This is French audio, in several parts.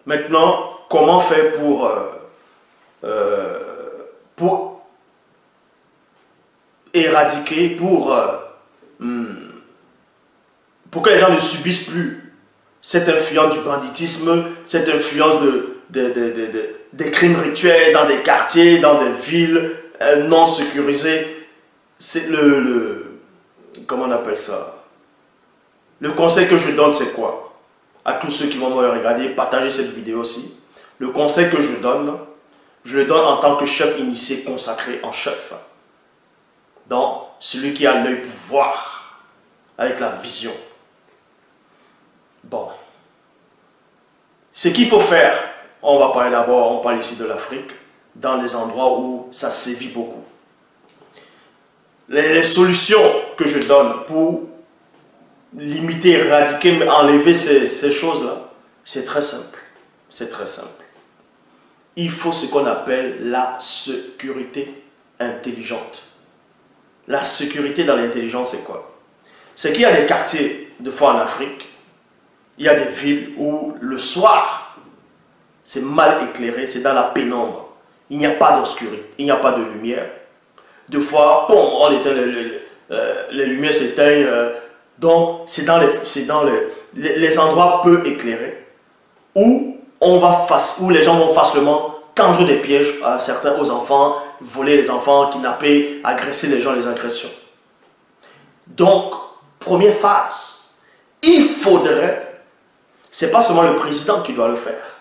Maintenant, comment faire pour éradiquer, pour que les gens ne subissent plus cette influence du banditisme, cette influence des crimes rituels dans des quartiers, dans des villes non sécurisées. C'est comment on appelle ça? Le conseil que je donne, c'est quoi? À tous ceux qui vont me regarder, partager cette vidéo aussi. Le conseil que je le donne en tant que chef initié consacré en chef. Donc, celui qui a l'œil pour voir, avec la vision. Bon. Ce qu'il faut faire, on va parler d'abord, on parle ici de l'Afrique, dans les endroits où ça sévit beaucoup. Les solutions que je donne pour limiter, éradiquer, mais enlever ces choses-là, c'est très simple. C'est très simple. Il faut ce qu'on appelle la sécurité intelligente. La sécurité dans l'intelligence, c'est quoi? C'est qu'il y a des quartiers, de fois en Afrique, il y a des villes où le soir, c'est mal éclairé, c'est dans la pénombre. Il n'y a pas d'obscurité, il n'y a pas de lumière. Deux fois, bon, on éteint les lumières s'éteignent. Donc, c'est dans les endroits peu éclairés où les gens vont facilement tendre des pièges à certains aux enfants, voler les enfants, kidnapper, agresser les gens, les agressions. Donc, première phase, il faudrait, c'est pas seulement le président qui doit le faire.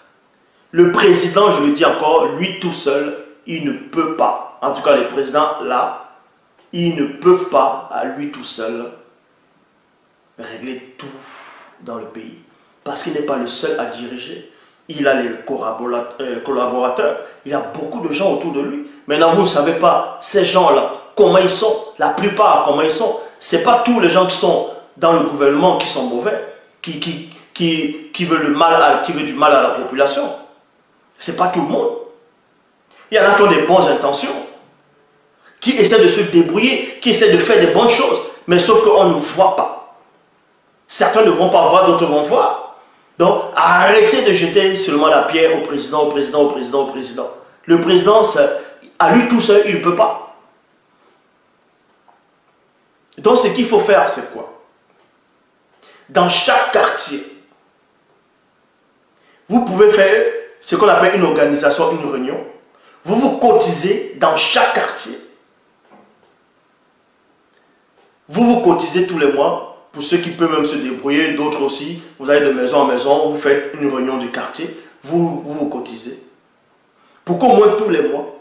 Le président, je le dis encore, lui tout seul, il ne peut pas. En tout cas, les présidents là, ils ne peuvent pas, à lui tout seul, régler tout dans le pays. Parce qu'il n'est pas le seul à diriger. Il a les collaborateurs, il a beaucoup de gens autour de lui. Maintenant, vous ne savez pas, ces gens-là, comment ils sont. La plupart, comment ils sont. Ce n'est pas tous les gens qui sont dans le gouvernement qui sont mauvais, qui veulent du mal à la population. Ce n'est pas tout le monde. Il y en a qui ont des bonnes intentions, qui essaient de se débrouiller, qui essaient de faire des bonnes choses, mais sauf qu'on ne voit pas. Certains ne vont pas voir, d'autres vont voir. Donc, arrêtez de jeter seulement la pierre au président, au président, au président, au président. Le président, à lui tout seul, il ne peut pas. Donc, ce qu'il faut faire, c'est quoi? Dans chaque quartier, vous pouvez faire ce qu'on appelle une organisation, une réunion. Vous vous cotisez dans chaque quartier. Vous vous cotisez tous les mois. Pour ceux qui peuvent même se débrouiller, d'autres aussi, vous allez de maison en maison, vous faites une réunion du quartier, vous cotisez. Pour qu'au moins tous les mois,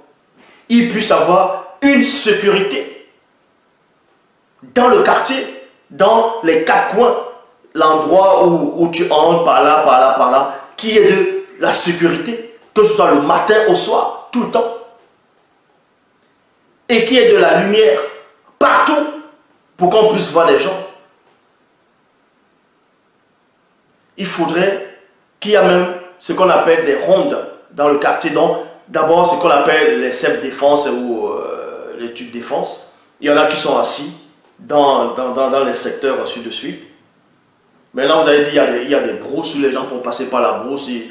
il puisse avoir une sécurité dans le quartier, dans les quatre coins, l'endroit où tu entres, par là, par là, par là, qui est de la sécurité, que ce soit le matin au soir, tout le temps, et qui est de la lumière partout, pour qu'on puisse voir les gens. Il faudrait qu'il y ait même ce qu'on appelle des rondes dans le quartier. Donc, d'abord, ce qu'on appelle les self-défense ou les tubes défense. Il y en a qui sont assis dans les secteurs ainsi de suite. Maintenant, vous avez dit il y a des brousses où les gens vont passer par la brousse. Et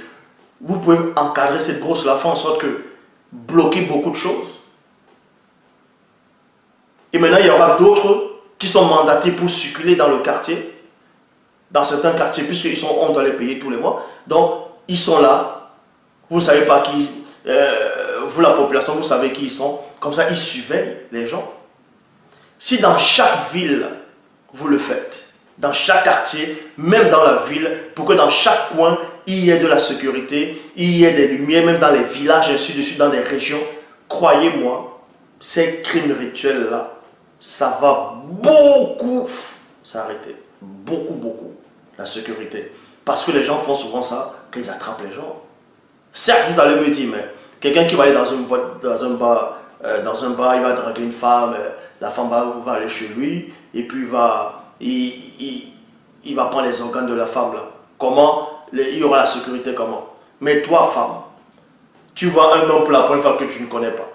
vous pouvez encadrer cette brousse-là, faire en sorte que bloquer beaucoup de choses. Et maintenant, il y aura d'autres qui sont mandatés pour circuler dans le quartier. Dans certains quartiers, on doit les payer tous les mois. Donc, ils sont là. Vous ne savez pas qui... vous, la population, vous savez qui ils sont. Comme ça, ils surveillent les gens. Si dans chaque ville, vous le faites, dans chaque quartier, même dans la ville, pour que dans chaque coin, il y ait de la sécurité, il y ait des lumières, même dans les villages, ainsi de suite, dans les régions, croyez-moi, ces crimes rituels-là, ça va beaucoup s'arrêter. Beaucoup, beaucoup, la sécurité. Parce que les gens font souvent ça, qu'ils attrapent les gens. Certes, vous allez me dire, mais quelqu'un qui va aller dans une boîte, dans un bar, il va draguer une femme, la femme va aller chez lui, et puis il va prendre les organes de la femme là. Comment? Il y aura la sécurité comment? Mais toi, femme, tu vois un homme pour la première fois que tu ne connais pas.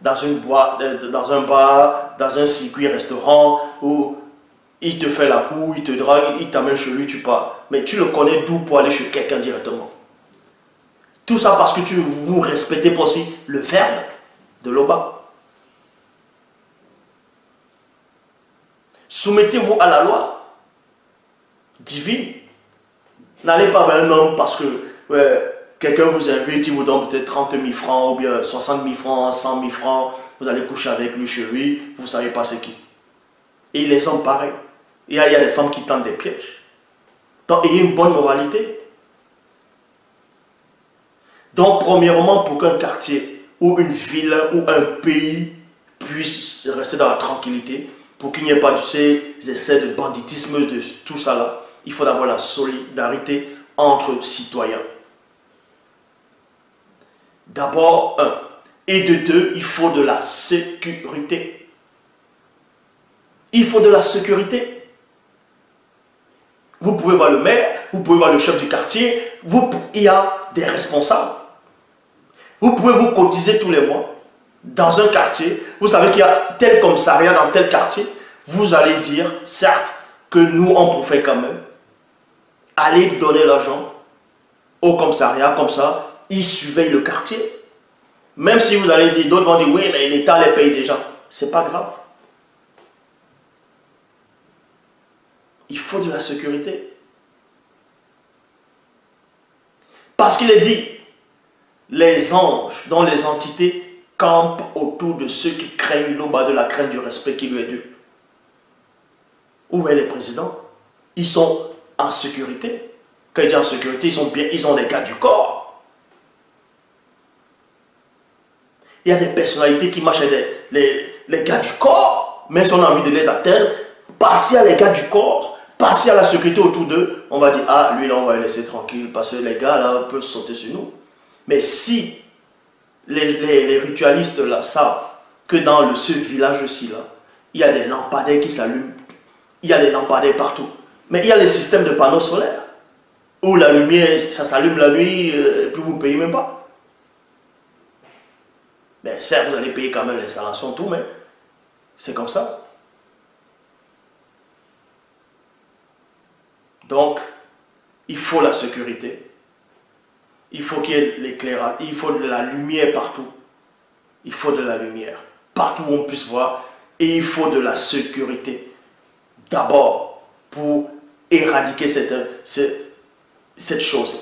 Dans une boîte, dans un bar, dans un circuit restaurant, où il te fait la cour, il te drague, il t'amène chez lui, tu pars. Mais tu le connais d'où pour aller chez quelqu'un directement? Tout ça parce que vous ne respectez pas aussi le verbe de l'Oba. Soumettez-vous à la loi divine. N'allez pas vers un homme parce que quelqu'un vous invite, il vous donne peut-être 30 000 francs ou bien 60 000 francs, 100 000 francs. Vous allez coucher avec lui chez lui, vous ne savez pas c'est qui. Et les hommes pareils. Il y a des femmes qui tentent des pièges. Donc, ayez une bonne moralité. Donc, premièrement, pour qu'un quartier ou une ville ou un pays puisse rester dans la tranquillité, pour qu'il n'y ait pas de ces essais de banditisme, de tout ça là, il faut d'abord la solidarité entre citoyens. D'abord, un. Et de deux, il faut de la sécurité. Il faut de la sécurité. Vous pouvez voir le maire, vous pouvez voir le chef du quartier, il y a des responsables. Vous pouvez vous cotiser tous les mois dans un quartier. Vous savez qu'il y a tel commissariat dans tel quartier. Vous allez dire, certes, que nous on profite quand même. Allez donner l'argent au commissariat, comme ça, ils surveillent le quartier. Même si vous allez dire, d'autres vont dire, oui, mais l'État les paye déjà. C'est pas grave. Il faut de la sécurité. Parce qu'il est dit, les anges, dont les entités, campent autour de ceux qui craignent l'Oba, de la crainte du respect qui lui est dû. Où est les présidents? Ils sont en sécurité. Quand il dit en sécurité, ils ont les gars du corps. Il y a des personnalités qui marchent avec les gars du corps, mais si on a envie de les atteindre, parce qu'il y a les gars du corps, parce qu'il y a la sécurité autour d'eux, on va dire, ah, lui là, on va le laisser tranquille, parce que les gars là peuvent sauter sur nous. Mais si les ritualistes là savent que dans ce village-ci là, il y a des lampadaires qui s'allument, il y a des lampadaires partout, mais il y a les systèmes de panneaux solaires, où la lumière, ça s'allume la nuit, et puis vous ne payez même pas. Mais certes, vous allez payer quand même l'installation, tout, mais c'est comme ça. Donc, il faut la sécurité. Il faut qu'il y ait l'éclairage. Il faut de la lumière partout. Il faut de la lumière. Partout où on puisse voir. Et il faut de la sécurité. D'abord, pour éradiquer cette chose.